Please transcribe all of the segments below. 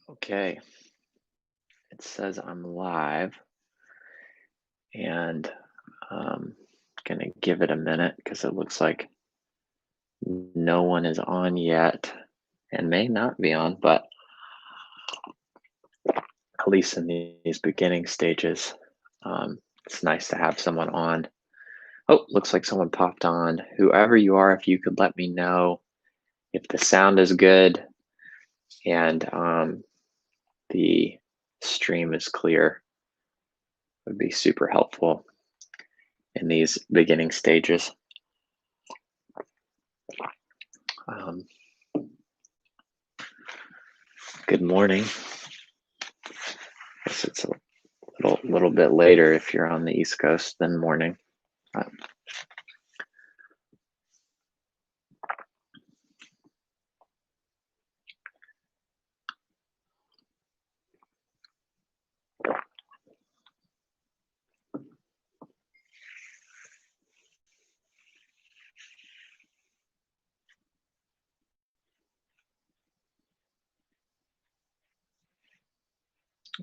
Okay, it says I'm live and gonna give it a minute because it looks like no one is on yet and may not be on, but at least in these beginning stages, it's nice to have someone on. Oh, looks like someone popped on. Whoever you are, if you could let me know if the sound is good and the stream is clear, would be super helpful in these beginning stages. Um, Good morning. Guess it's a little bit later if you're on the East Coast than morning. Uh,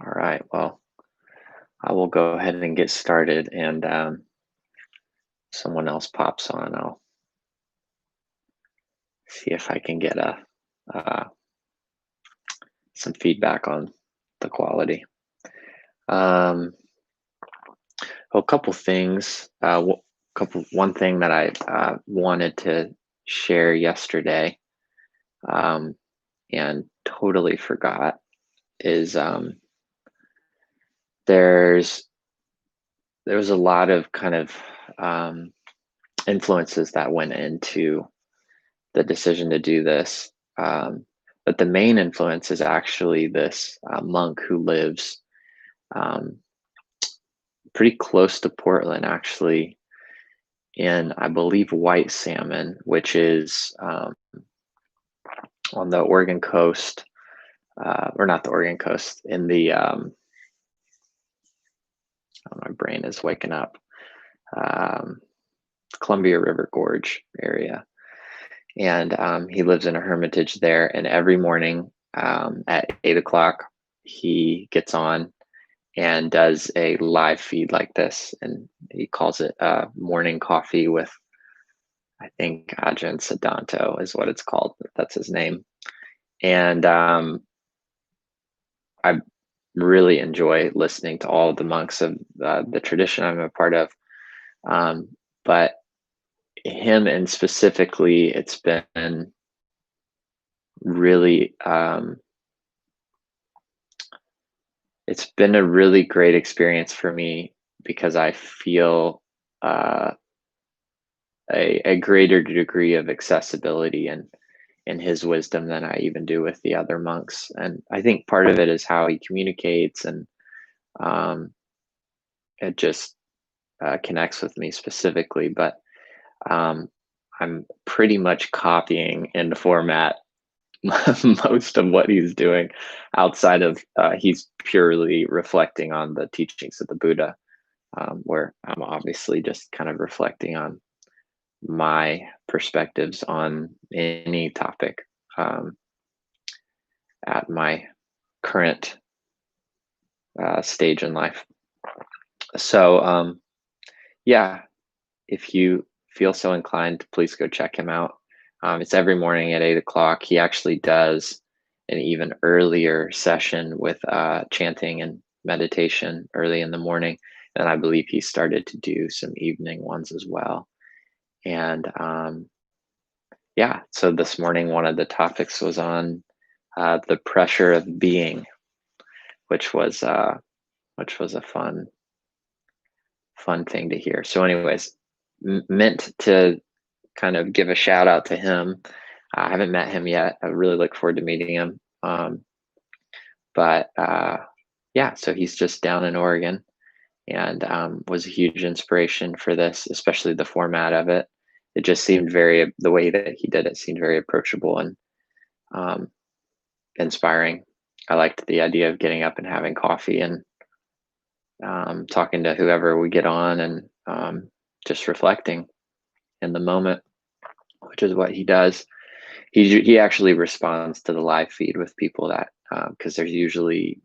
all right, well, I will go ahead and get started, and someone else pops on. I'll see if I can get uh, some feedback on the quality. A couple things. One thing that I wanted to share yesterday, um, and totally forgot is there's there was a lot of kind of um, influences that went into the decision to do this. But the main influence is actually this monk who lives um, pretty close to Portland, actually, in, I believe, White Salmon, which is on the Oregon coast, or not the Oregon coast, in the, oh, my brain is waking up, um, Columbia River Gorge area. And he lives in a hermitage there. And every morning at 8 o'clock, he gets on and does a live feed like this. And he calls it morning coffee with, I think, Ajahn Siddhanto is what it's called. That's his name. And I really enjoy listening to all of the monks of the tradition I'm a part of. But him, and specifically, it's been really it's been a really great experience for me because I feel a greater degree of accessibility and in his wisdom than I even do with the other monks. And I think part of it is how he communicates, and um, it just connects with me specifically. But um, I'm pretty much copying in the format most of what he's doing, outside of he's purely reflecting on the teachings of the Buddha, where I'm obviously just kind of reflecting on my perspectives on any topic um, at my current stage in life. So, yeah, if you feel so inclined, please go check him out. It's every morning at 8 o'clock. He actually does an even earlier session with chanting and meditation early in the morning. And I believe he started to do some evening ones as well. And yeah, so this morning, one of the topics was on the pressure of being, which was a fun thing to hear. So, anyways, meant to kind of give a shout out to him. I haven't met him yet. I really look forward to meeting him. But yeah, so he's just down in Oregon, and was a huge inspiration for this, especially the format of it. It just seemed the way that he did it seemed very approachable and um, inspiring. I liked the idea of getting up and having coffee and talking to whoever we get on, and just reflecting in the moment, which is what he does. He actually responds to the live feed with people that because there's usually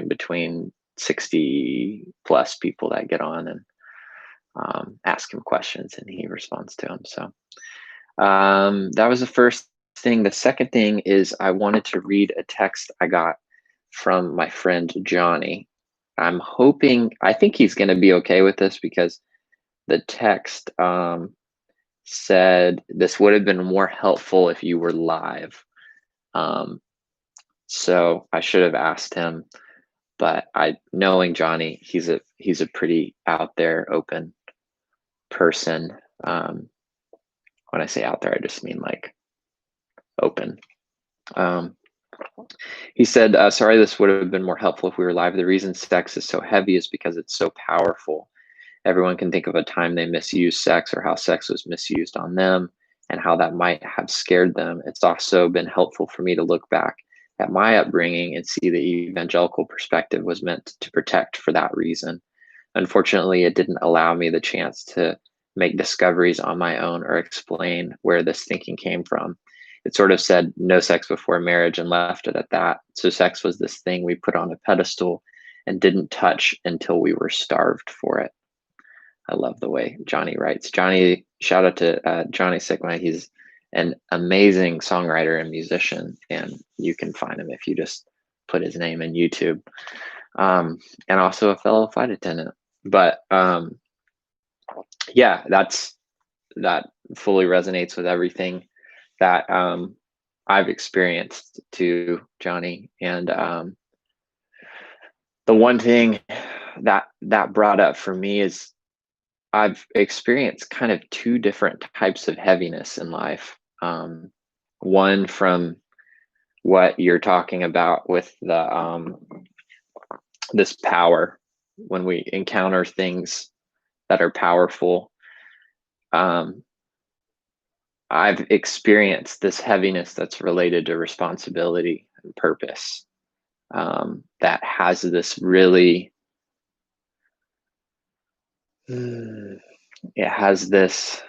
between 60 plus people that get on and ask him questions, and he responds to them. So that was the first thing. The second thing is I wanted to read a text I got from my friend Johnny. I think he's going to be okay with this, because the text said this would have been more helpful if you were live. So I should have asked him, but knowing Johnny, he's a pretty out there, open person. When I say out there, I just mean like open. He said, sorry, this would have been more helpful if we were live. The reason sex is so heavy is because it's so powerful. Everyone can think of a time they misused sex, or how sex was misused on them, and how that might have scared them. It's also been helpful for me to look back at my upbringing and see the evangelical perspective was meant to protect for that reason. Unfortunately, it didn't allow me the chance to make discoveries on my own or explain where this thinking came from. It sort of said no sex before marriage and left it at that. So sex was this thing we put on a pedestal and didn't touch until we were starved for it. I love the way Johnny writes. Johnny, shout out to Johnny Sigma. He's an amazing songwriter and musician, and you can find him if you just put his name in YouTube. And also a fellow flight attendant. But yeah, that fully resonates with everything that I've experienced too, Johnny. And the one thing that brought up for me is I've experienced kind of two different types of heaviness in life. One from what you're talking about with the this power, when we encounter things that are powerful. I've experienced this heaviness that's related to responsibility and purpose, that has this really, it has this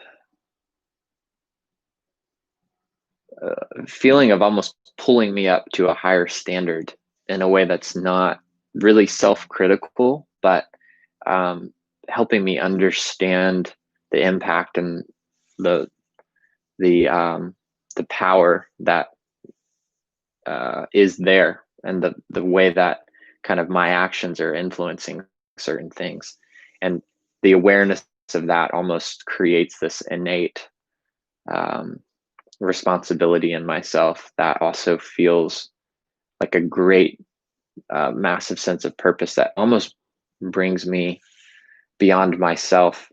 feeling of almost pulling me up to a higher standard in a way that's not really self-critical, but helping me understand the impact and the power that is there, and the way that kind of my actions are influencing certain things, and the awareness of that almost creates this innate responsibility in myself that also feels like a great massive sense of purpose that almost brings me beyond myself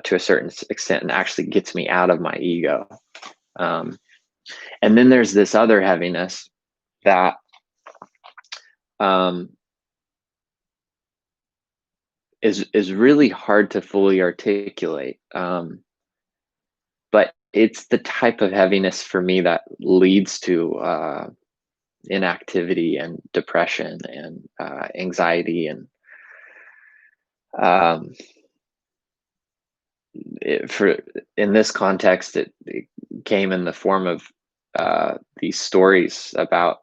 to a certain extent, and actually gets me out of my ego. And then there's this other heaviness that is really hard to fully articulate. But it's the type of heaviness for me that leads to inactivity and depression and anxiety. And in this context, it came in the form of these stories about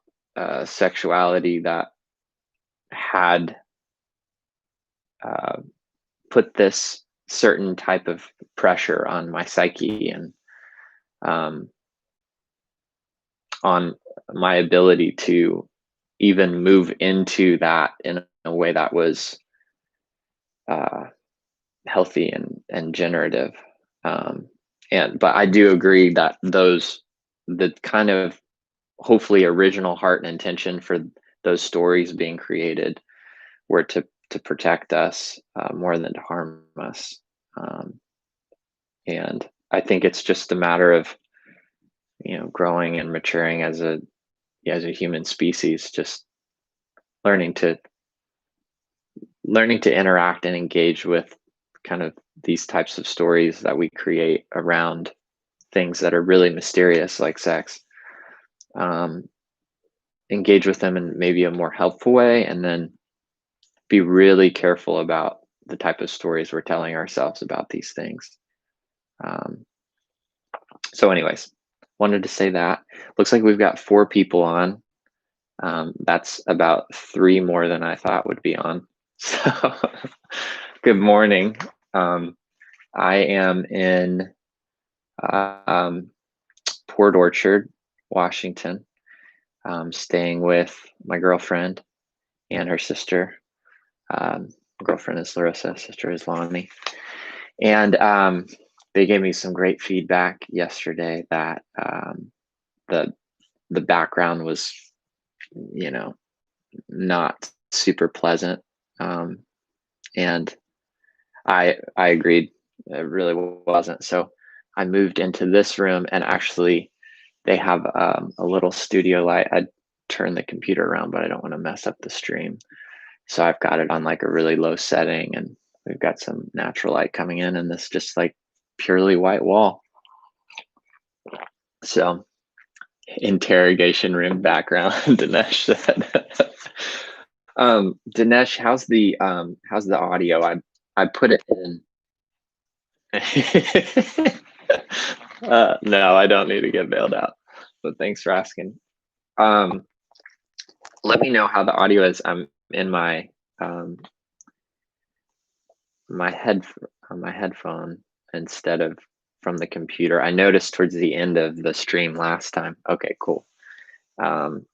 sexuality that had put this certain type of pressure on my psyche, and on my ability to even move into that in a way that was healthy and generative. But I do agree that the kind of hopefully original heart and intention for those stories being created were to protect us more than to harm us. And I think it's just a matter of, growing and maturing as a human species, just learning to interact and engage with kind of these types of stories that we create around things that are really mysterious, like sex. Engage with them in maybe a more helpful way, and then be really careful about the type of stories we're telling ourselves about these things. So anyways, wanted to say that. Looks like we've got 4 people on. That's about 3 more than I thought would be on. So, good morning. Um, I am in um, Port Orchard, Washington, staying with my girlfriend and her sister. Girlfriend is Larissa, sister is Lonnie. And they gave me some great feedback yesterday that the the background was, you know, not super pleasant. Um, and I agreed. It really wasn't. So I moved into this room, and actually they have a little studio light. I turned the computer around, but I don't want to mess up the stream. So I've got it on like a really low setting, and we've got some natural light coming in, and this just like purely white wall. So interrogation room background, Dinesh said. Dinesh, how's the audio? I put it in. No, I don't need to get bailed out, but thanks for asking. Um, Let me know how the audio is. I'm in um, my head on my headphone instead of from the computer. I noticed towards the end of the stream last time. Okay, cool. Um,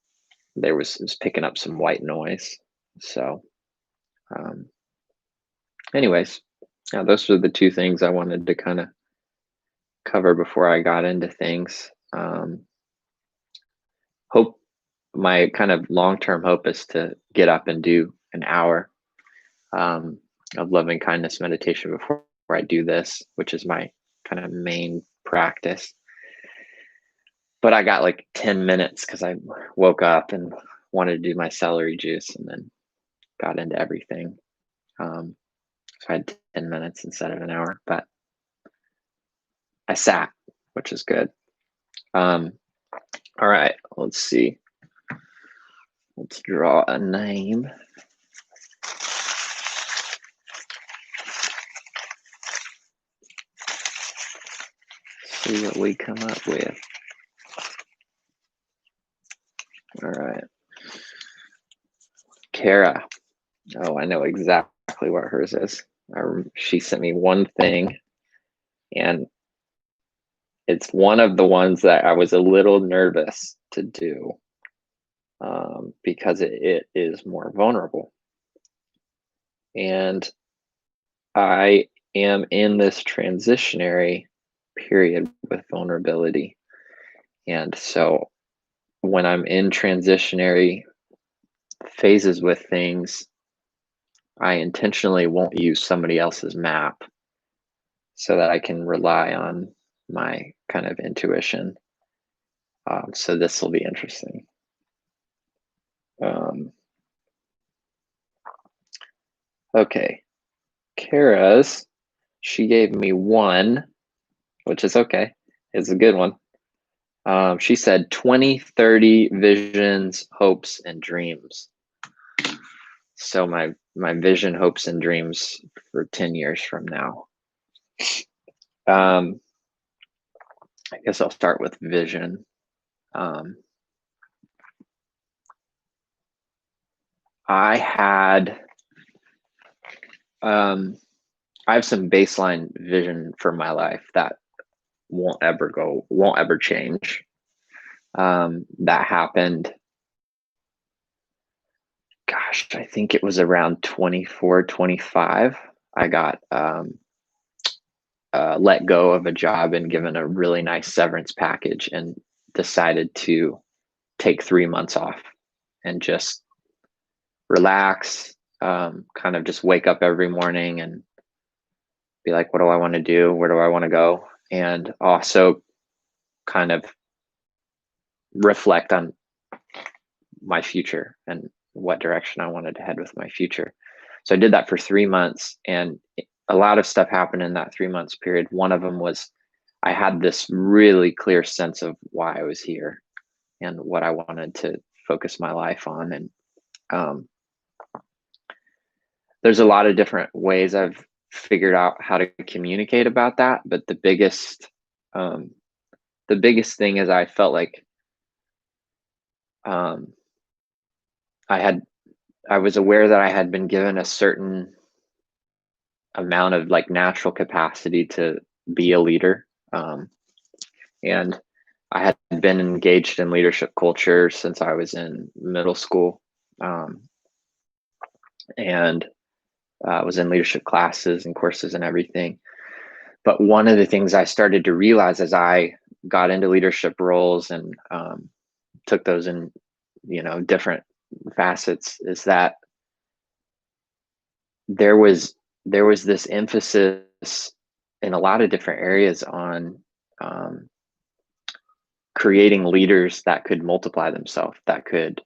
there was picking up some white noise. So, um, anyways, yeah, those are the two things I wanted to kind of cover before I got into things. Hope my kind of long-term hope is to get up and do an hour um, of loving kindness meditation before I do this, which is my kind of main practice. But I got like 10 minutes because I woke up and wanted to do my celery juice and then got into everything. So I had 10 minutes instead of an hour, but I sat, which is good. All right, let's see. Let's draw a name. See what we come up with. All right. Kara. Oh, I know exactly what hers is. She sent me one thing, and it's one of the ones that I was a little nervous to do because it is more vulnerable. And I am in this transitionary period with vulnerability. And so when I'm in transitionary phases with things, I intentionally won't use somebody else's map so that I can rely on my kind of intuition. So this will be interesting. Okay, Kara's, she gave me one, which is okay. It's a good one. She said 2030 visions, hopes, and dreams. So my vision, hopes, and dreams for 10 years from now. I guess I'll start with vision. I have some baseline vision for my life that won't ever change. That happened, gosh, I think it was around 24, 25. I got let go of a job and given a really nice severance package and decided to take 3 months off and just relax, kind of just wake up every morning and be like, what do I want to do? Where do I want to go? And also kind of reflect on my future and what direction I wanted to head with my future. So I did that for 3 months, and a lot of stuff happened in that 3 months period. One of them was I had this really clear sense of why I was here and what I wanted to focus my life on. And um, there's a lot of different ways I've figured out how to communicate about that, but the biggest thing is I felt like I had I was aware that I had been given a certain amount of like natural capacity to be a leader. And I had been engaged in leadership culture since I was in middle school, um, and was in leadership classes and courses and everything. But one of the things I started to realize as I got into leadership roles and took those in, different facets, is that there was there was this emphasis in a lot of different areas on um, creating leaders that could multiply themselves, that could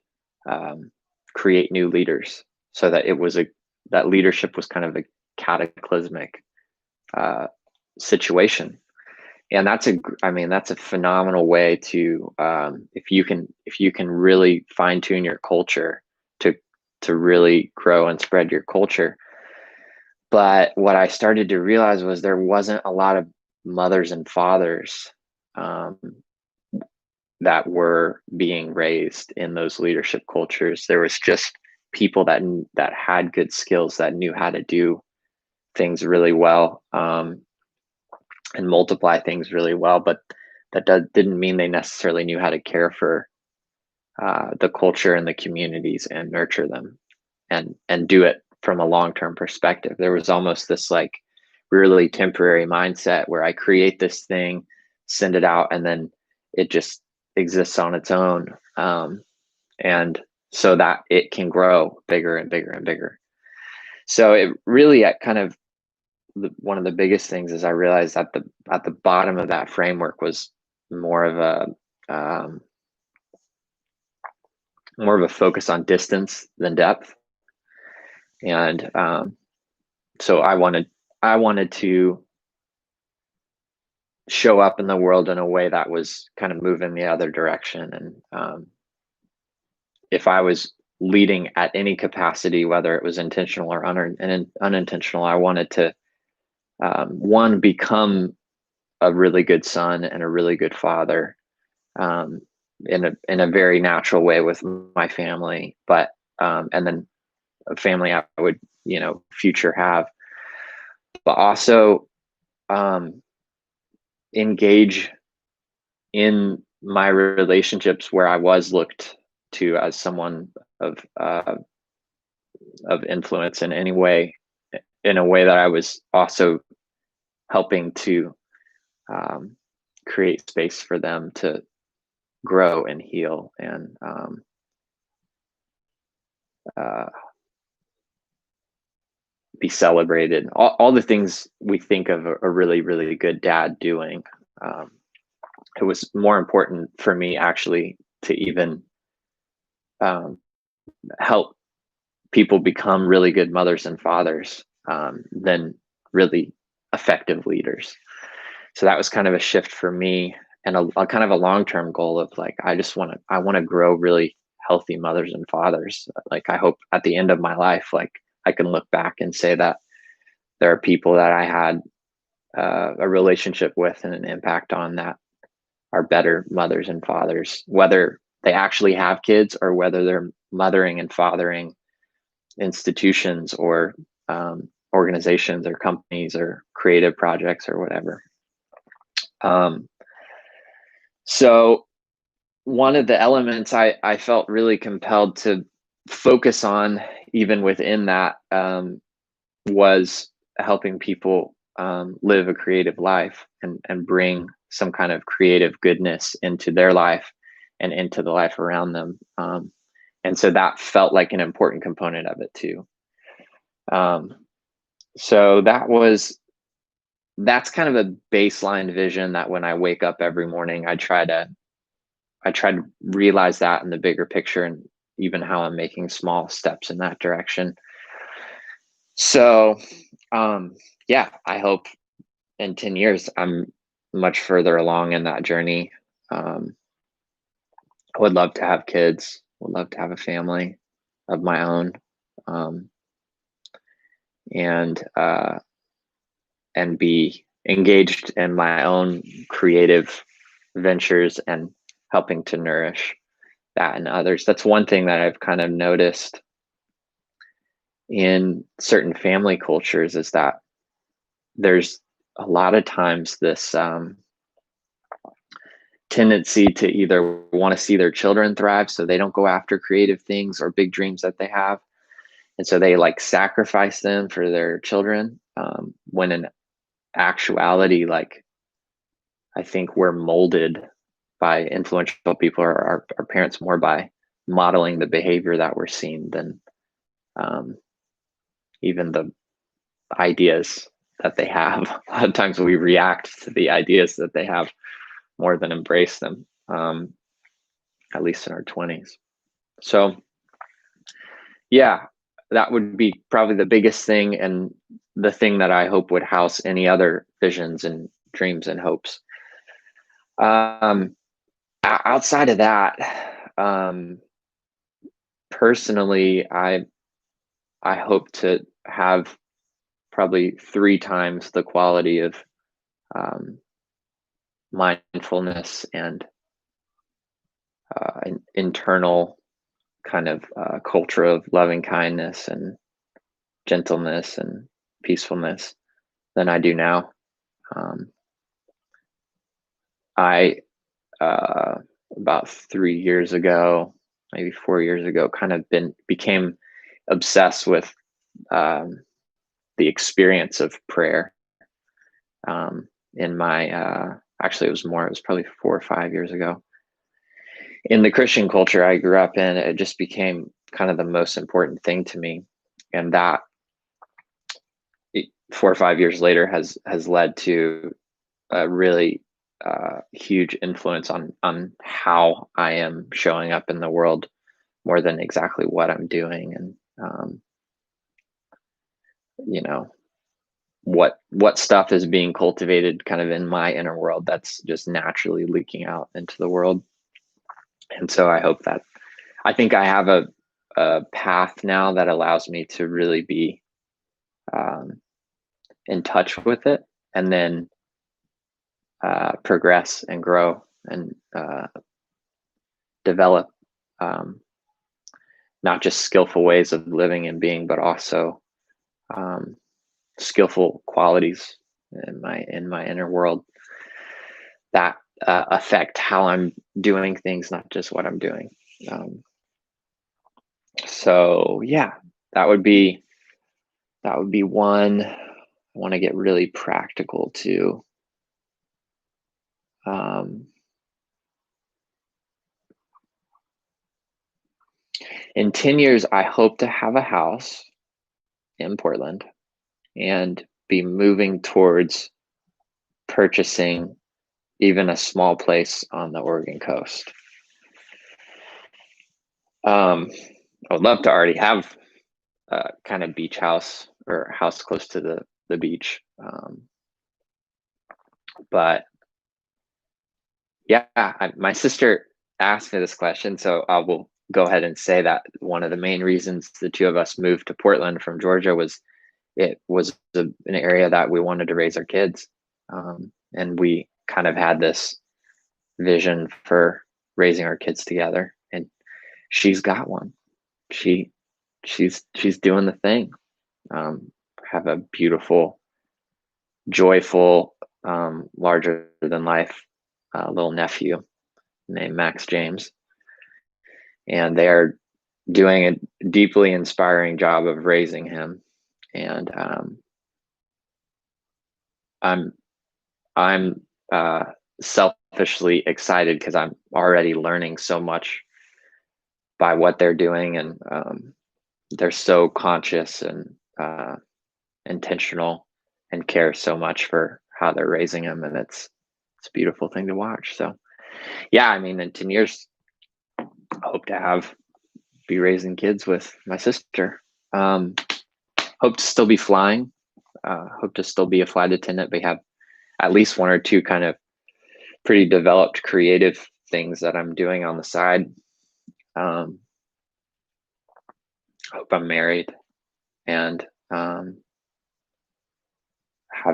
um, create new leaders, so that that leadership was kind of a cataclysmic uh, situation. And that's a phenomenal way to, if you can really fine tune your culture to really grow and spread your culture. But what I started to realize was there wasn't a lot of mothers and fathers um, that were being raised in those leadership cultures. There was just people that had good skills, that knew how to do things really well, and multiply things really well. But didn't mean they necessarily knew how to care for the culture and the communities and nurture them, and do it from a long term perspective. There was almost this like really temporary mindset where I create this thing, send it out, and then it just exists on its own, and so that it can grow bigger and bigger and bigger. So it really, at kind of one of the biggest things is I realized that at the bottom of that framework was more of um, a focus on distance than depth. And so I wanted to show up in the world in a way that was kind of moving the other direction. And if I was leading at any capacity, whether it was intentional or unintentional, I wanted to, one, become a really good son and a really good father, um, in a very natural way with my family, but and then a family I would, future have, but also um, engage in my relationships where I was looked to as someone of uh, of influence in any way, in a way that I was also helping to um, create space for them to grow and heal and uh, be celebrated. All the things we think of a really, really good dad doing. Um, it was more important for me actually to even um, help people become really good mothers and fathers, than really effective leaders. So that was kind of a shift for me, and a kind of a long-term goal of like, I want to grow really healthy mothers and fathers. Like, I hope at the end of my life, like, I can look back and say that there are people that I had a relationship with and an impact on that are better mothers and fathers, whether they actually have kids or whether they're mothering and fathering institutions or organizations or companies or creative projects or whatever. Um, so one of the elements I felt really compelled to focus on, even within that, was helping people live a creative life and bring some kind of creative goodness into their life and into the life around them. And so that felt like an important component of it too. Um, so that's kind of a baseline vision that when I wake up every morning, I try to realize that in the bigger picture, and even how I'm making small steps in that direction. So, yeah, I hope in 10 years I'm much further along in that journey. Um, I would love to have kids, would love to have a family of my own, um, and be engaged in my own creative ventures and helping to nourish that in others. That's one thing that I've kind of noticed in certain family cultures, is that there's a lot of times this tendency to either want to see their children thrive, so they don't go after creative things or big dreams that they have, and so they like sacrifice them for their children, when in actuality, like, I think we're molded by influential people, or our parents, more by modeling the behavior that we're seeing than um, even the ideas that they have. A lot of times we react to the ideas that they have more than embrace them, at least in our 20s. So, yeah, that would be probably the biggest thing, and the thing that I hope would house any other visions and dreams and hopes. Um, Outside of that, um, personally, I hope to have probably 3 times the quality of um, mindfulness and an internal kind of culture of loving kindness and gentleness and peacefulness than I do now. Um, I About 3 years ago, maybe 4 years ago, kind of became obsessed with um, the experience of prayer. In my Actually, it was probably 4 or 5 years ago. In the Christian culture I grew up in, it just became kind of the most important thing to me, and that 4 or 5 years later has led to a really huge influence on how I am showing up in the world, more than exactly what I'm doing, and you know what stuff is being cultivated kind of in my inner world that's just naturally leaking out into the world. And so I think I have a path now that allows me to really be um, in touch with it, and then progress and grow and develop um, not just skillful ways of living and being, but also um, skillful qualities in my inner world that affect how I'm doing things, not just what I'm doing. Um, so yeah, that would be one. I want to get really practical too. Um, in 10 years, I hope to have a house in Portland and be moving towards purchasing even a small place on the Oregon coast. I would love to already have a kind of beach house or a house close to the beach. But yeah, my sister asked me this question, so I will go ahead and say that one of the main reasons the two of us moved to Portland from Georgia was it was an area that we wanted to raise our kids. And we kind of had this vision for raising our kids together, and she's got one. She's doing the thing. Have a beautiful, joyful, larger than life little nephew named Max James, and they are doing a deeply inspiring job of raising him. And I'm selfishly excited because I'm already learning so much by what they're doing, and they're so conscious and intentional, and care so much for how they're raising him, and it's a beautiful thing to watch. So yeah, I mean, in 10 years, I hope to be raising kids with my sister. Hope to still be flying. Hope to still be a flight attendant, but have at least 1 or 2 kind of pretty developed creative things that I'm doing on the side. Hope I'm married and have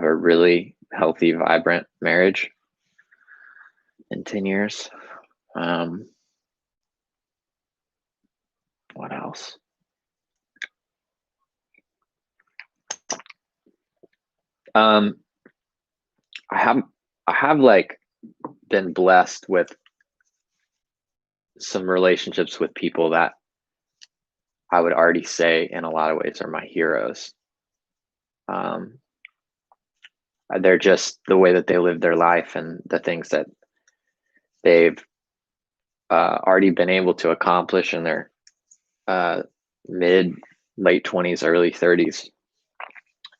a really healthy, vibrant marriage in 10 years. else? Um, I have like been blessed with some relationships with people that I would already say in a lot of ways are my heroes. Um, they're just the way that they live their life and the things that they've already been able to accomplish in their uh, mid, late 20s, early 30s.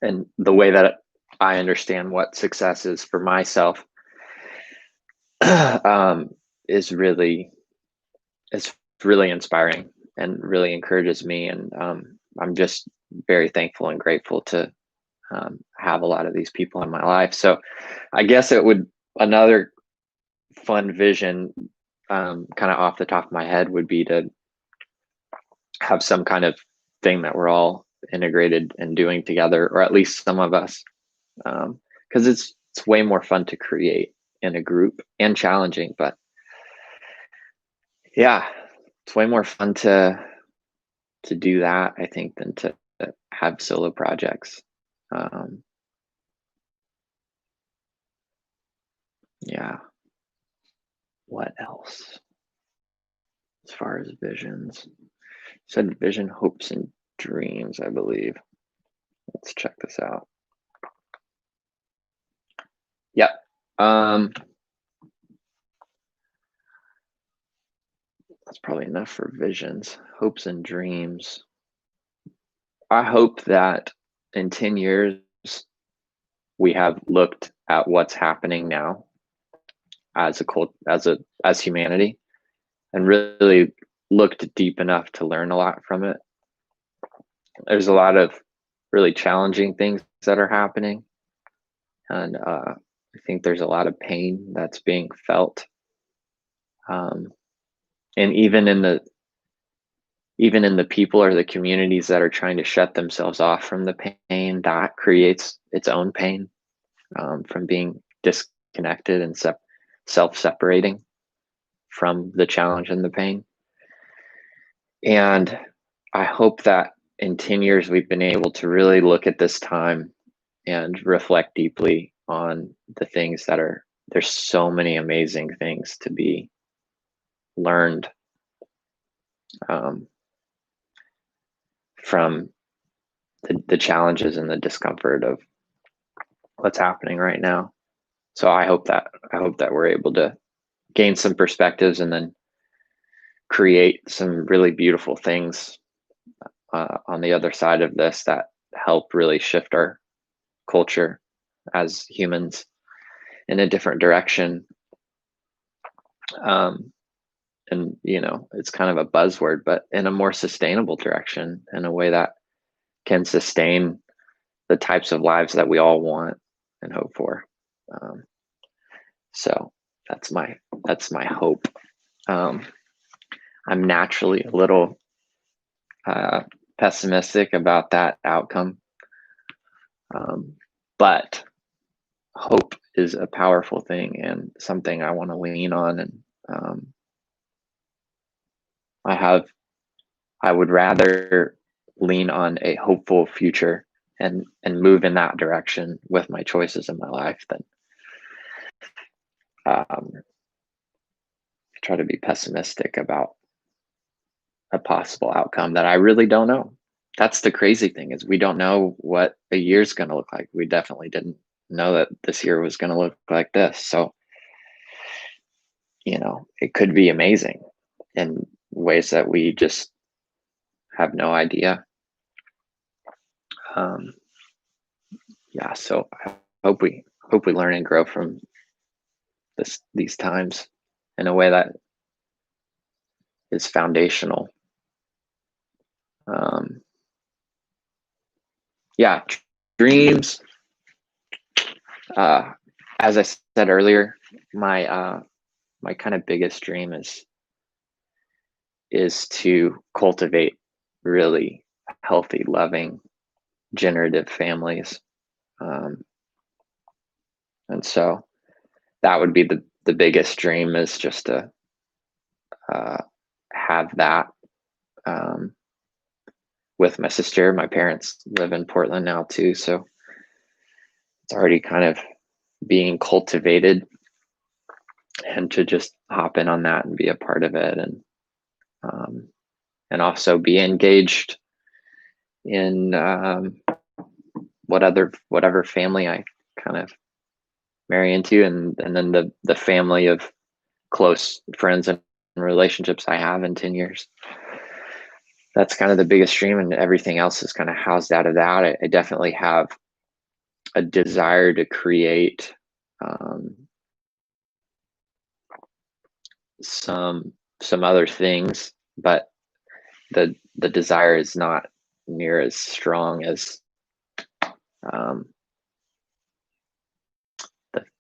And the way that I understand what success is for myself um, is really is really inspiring and really encourages me. And I'm just very thankful and grateful to have a lot of these people in my life. So I guess it would another fun vision, kind of off the top of my head, would be to have some kind of thing that we're all integrated and doing together, or at least some of us, because it's way more fun to create in a group and challenging. But yeah, it's way more fun to do that, I think, than to have solo projects. Um, yeah. What else? As far as visions, said vision, hopes, and dreams, I believe. Let's check this out. Yep. That's probably enough for visions, hopes, and dreams. I hope that in 10 years, we have looked at what's happening now as a cult, as humanity, and really looked deep enough to learn a lot from it. There's a lot of really challenging things that are happening, and I think there's a lot of pain that's being felt, um, and even in the people or the communities that are trying to shut themselves off from the pain, that creates its own pain, from being disconnected and self-separating from the challenge and the pain. And I hope that in 10 years we've been able to really look at this time and reflect deeply on the things that are there's so many amazing things to be learned, um, from the challenges and the discomfort of what's happening right now. So I hope that we're able to gain some perspectives and then create some really beautiful things on the other side of this that help really shift our culture as humans in a different direction. Um, and it's kind of a buzzword, but in a more sustainable direction, in a way that can sustain the types of lives that we all want and hope for. Um, so that's my hope. Um, I'm naturally a little uh, pessimistic about that outcome, but hope is a powerful thing and something I want to lean on. And um, I would rather lean on a hopeful future and move in that direction with my choices in my life than um, try to be pessimistic about a possible outcome that I really don't know. That's the crazy thing, is we don't know what a year's going to look like. We definitely didn't know that this year was going to look like this. So, it could be amazing in ways that we just have no idea. Um, yeah, so I hope we learn and grow from these times in a way that is foundational. Um, yeah, dreams. Uh, as I said earlier, my kind of biggest dream is to cultivate really healthy, loving, generative families. Um, and so that would be the biggest dream, is just to have that. Um, with my sister. My parents live in Portland now too, so it's already kind of being cultivated, and to just hop in on that and be a part of it, um, and also be engaged in whatever family I kind of marry into, and then the family of close friends and relationships I have in 10 years. That's kind of the biggest dream, and everything else is kind of housed out of that. I definitely have a desire to create um, some other things, but the desire is not near as strong as um,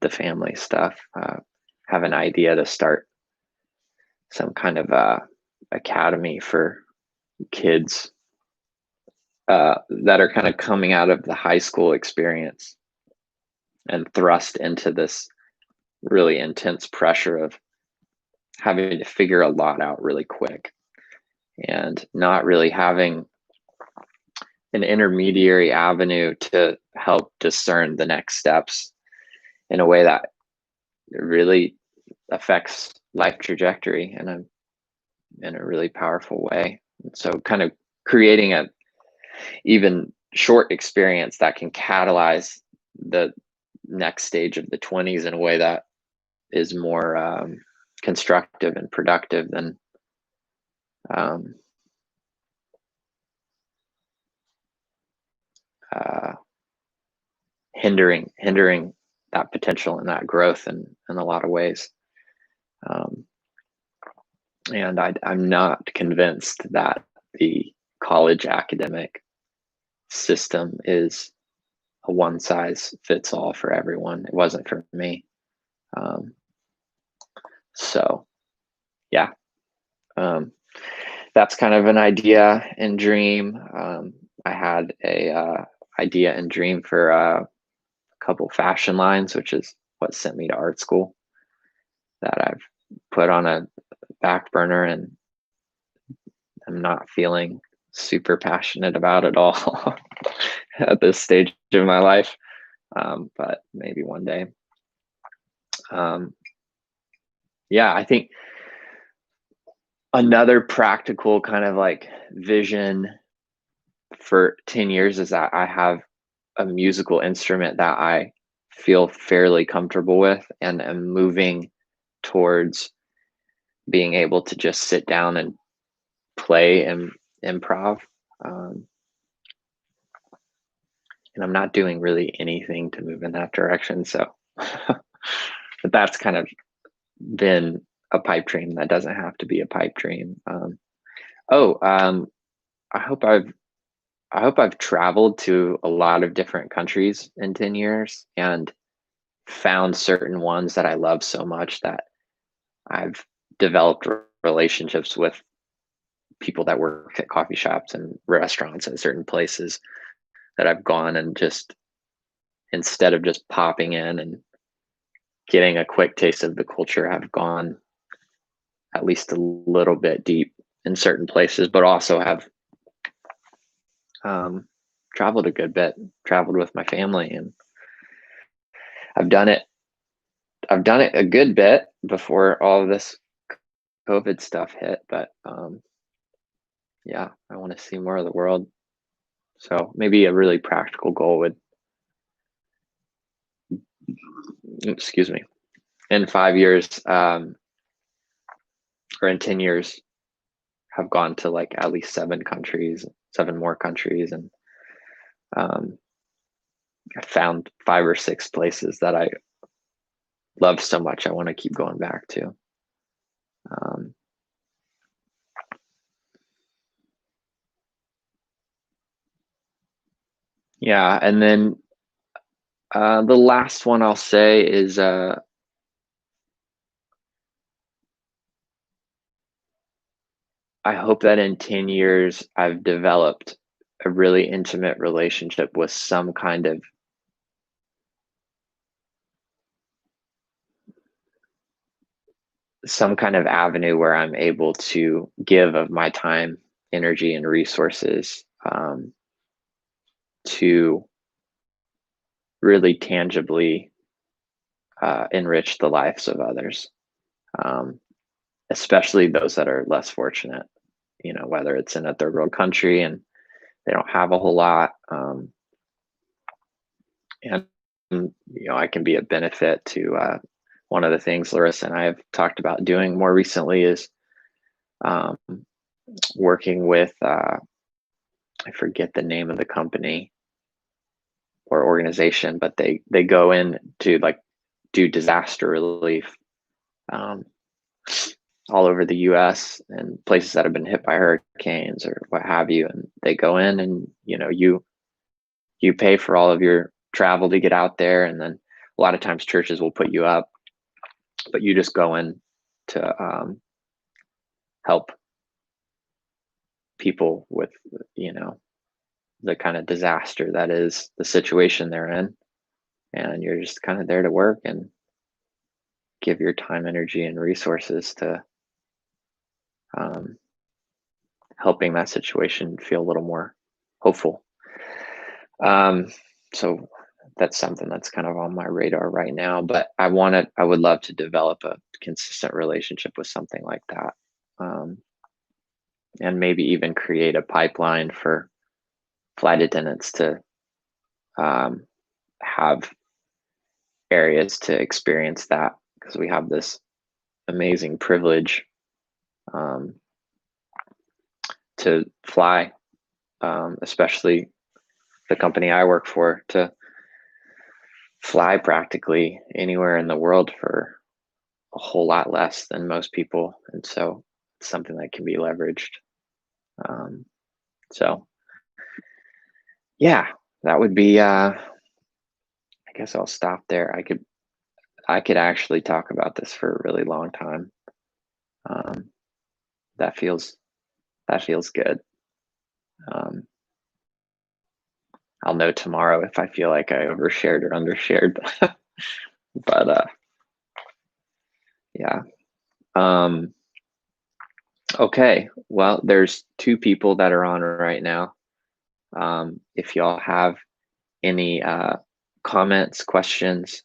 the family stuff. Have an idea to start some kind of academy for kids that are kind of coming out of the high school experience and thrust into this really intense pressure of having to figure a lot out really quick, and not really having an intermediary avenue to help discern the next steps in a way that really affects life trajectory in a really powerful way. And so kind of creating a even short experience that can catalyze the next stage of the 20s in a way that is more constructive and productive than um, uh, hindering that potential and that growth in a lot of ways. Um, and I'm not convinced that the college academic system is a one size fits all for everyone. It wasn't for me. Um, so yeah, um, that's kind of an idea and dream. I had a idea and dream for a couple fashion lines, which is what sent me to art school, that I've put on a back burner, and I'm not feeling super passionate about it all at this stage of my life. But maybe one day. Um, yeah, I think another practical kind of like vision for 10 years is that I have a musical instrument that I feel fairly comfortable with, and am moving towards being able to just sit down and play and improv. Um, and I'm not doing really anything to move in that direction. So, but that's kind of been a pipe dream that doesn't have to be a pipe dream. Oh, I hope I've traveled to a lot of different countries in 10 years and found certain ones that I love so much that I've developed relationships with people that work at coffee shops and restaurants at certain places that I've gone, and just instead of just popping in and getting a quick taste of the culture, have gone at least a little bit deep in certain places, but also have um, traveled a good bit, traveled with my family, and I've done it. I've done it a good bit before all of this COVID stuff hit, but yeah, I want to see more of the world. So maybe a really practical goal would, excuse me, in 5 years, or in 10 years, have gone to like at least seven more countries, and um, I found 5 or 6 places that I love so much I want to keep going back to. Um, yeah, and then the last one I'll say is I hope that in 10 years I've developed a really intimate relationship with some kind of avenue where I'm able to give of my time, energy, and resources um, to really tangibly enrich the lives of others, um, especially those that are less fortunate. Whether it's in a third world country and they don't have a whole lot, and I can be a benefit to. One of the things Larissa and I have talked about doing more recently is um, working with. I forget the name of the company or organization, but they go in to like do disaster relief um, all over the U.S. and places that have been hit by hurricanes or what have you. And they go in and you pay for all of your travel to get out there, and then a lot of times churches will put you up, but you just go in to help people with you know the kind of disaster that is the situation they're in, and you're just kind of there to work and give your time, energy, and resources to um, helping that situation feel a little more hopeful. Um, so that's something that's kind of on my radar right now. But I would love to develop a consistent relationship with something like that, um, and maybe even create a pipeline for flight attendants to um, have areas to experience that, because we have this amazing privilege um, to fly, especially the company I work for, to fly practically anywhere in the world for a whole lot less than most people. And so it's something that can be leveraged. Um, so yeah, that would be, I guess I'll stop there. I could actually talk about this for a really long time. Um, that feels, that feels good. Um, I'll know tomorrow if I feel like I overshared or undershared, but, yeah. Um, okay. Well, there's two people that are on right now. If y'all have any comments, questions,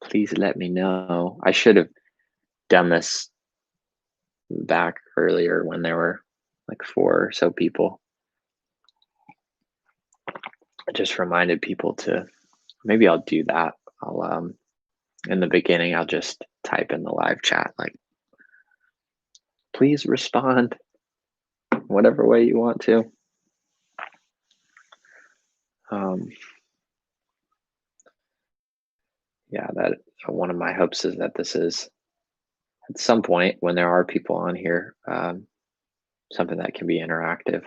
please let me know. I should have done this back earlier when there were like four or so people. I just reminded people to, maybe I'll do that. I'll in the beginning I'll just type in the live chat like, please respond whatever way you want to. Um, yeah, that one of my hopes is that this is at some point when there are people on here, something that can be interactive.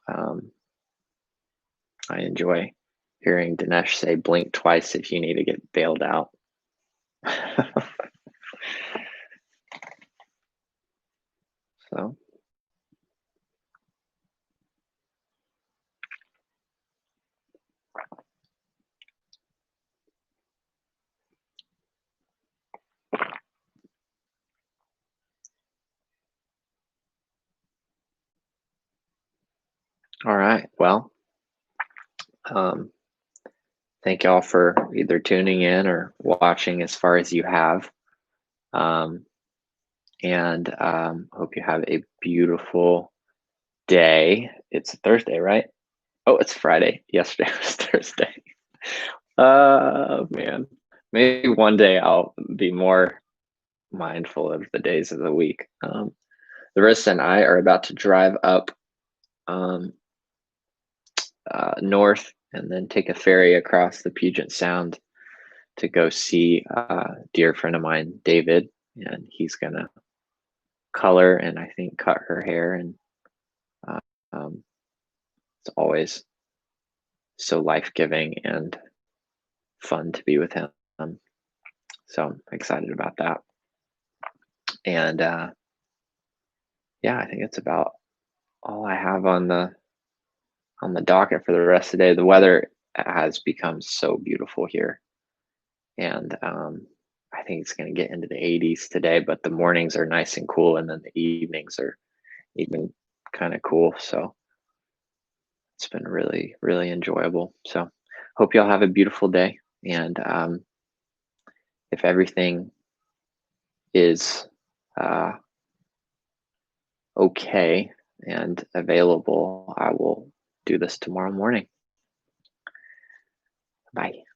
Um, I enjoy hearing Dinesh say blink twice if you need to get bailed out. So, all right. Well, um, thank y'all for either tuning in or watching as far as you have. Um, and hope you have a beautiful day. It's Thursday, right? Oh, it's Friday. Yesterday was Thursday. Man. Maybe one day I'll be more mindful of the days of the week. Larissa and I are about to drive up um, north and then take a ferry across the Puget Sound to go see a dear friend of mine, David, and he's gonna color and I think cut her hair, and uh, um, it's always so life-giving and fun to be with him. So I'm excited about that. And yeah, I think it's about all I have on the docket for the rest of the day. The weather has become so beautiful here, and I think it's going to get into the 80s today. But the mornings are nice and cool, and then the evenings are even kind of cool. So it's been really, really enjoyable. So hope y'all have a beautiful day. And if everything is uh, okay and available, I will do this tomorrow morning. Bye.